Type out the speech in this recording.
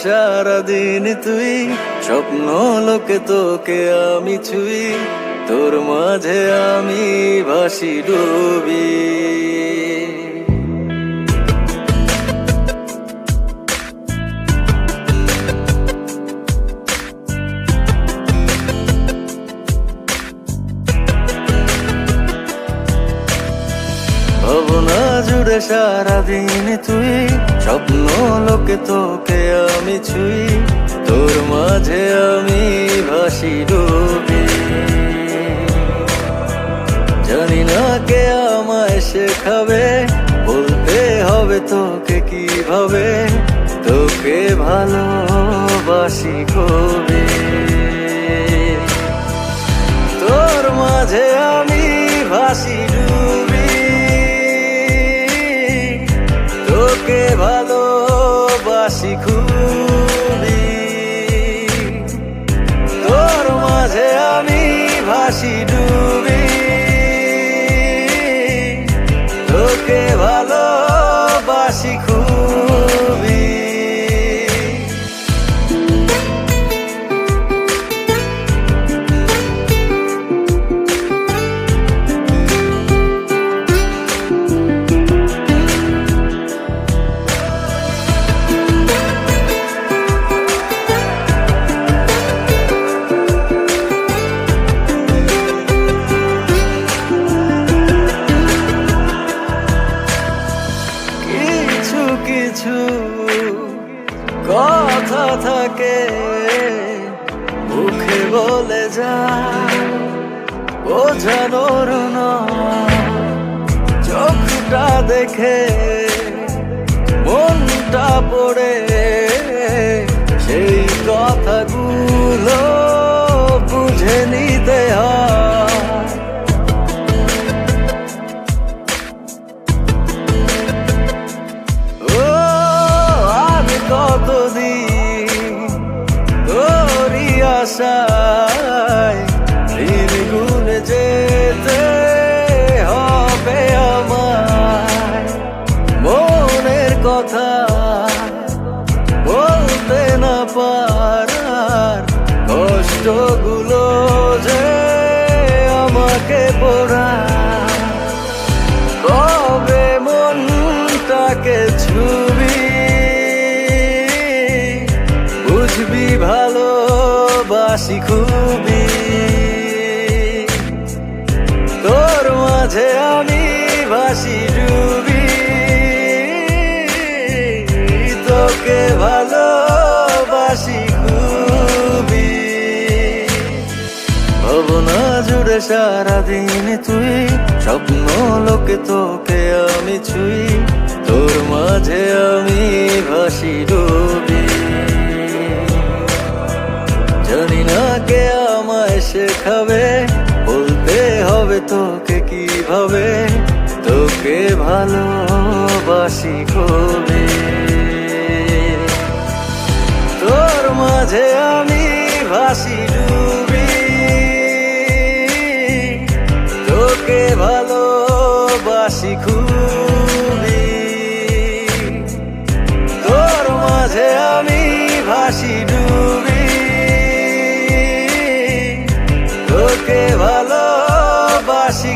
সারাদিন তুই, স্বপ্ন লোকে তোকে আমি ছুঁই, তোর মাঝে আমি ভাসি ডুবি। ভাবনা জুড়ে সারাদিন তুই, স্বপ্ন লোকে তোকে আমি ছুঁই, তোর মাঝে আমি ভাসি ডুবি। জানি না কে আমায় শেখাবে, বলতে হবে তোকে কিভাবে, তোকে ভালোবাসি খুবই। তোর মাঝে আমি ভাসি ডুবি, তোকে ভালোবাসি খুবই। তোর মাঝে আমি ভাসি ডুবি, তোকে ভালোবাসি খুবই। কিছু কথা থাকে মুখে বলে যায়, বোঝানোর নয়, চোখটা দেখে মনটা পড়ে, সেই কথাগুলো বুঝে নিতে হয়। কতদিন তোরই আশায় দিন গুনে যেতে হবে আমায়, মনের কথা বলতে না পারার কষ্টগুলো যে আমাকে পোড়ায়। কবে মনটাকে ছুবি, বুঝবি ভালোবাসি খুবই। তোর মাঝে আমি ভাসি ডুবি, তোকে ভালোবাসি খুবই। ভাবনা জুড়ে সারাদিন তুই, স্বপ্ন লোকে তোকে আমি ছুঁই, তোর মাঝে আমি ভাসি ডুবি। জানি না কে আমায় শেখাবে, বলতে হবে তোকে কিভাবে, তোকে ভালোবাসি খুবই। তোর মাঝে আমি ভাসি ডুবি, তোকে ভালোবাসি খুবই। তোর মাঝে আমি ভাসি ডুবি, তোকে ভালোবাসি।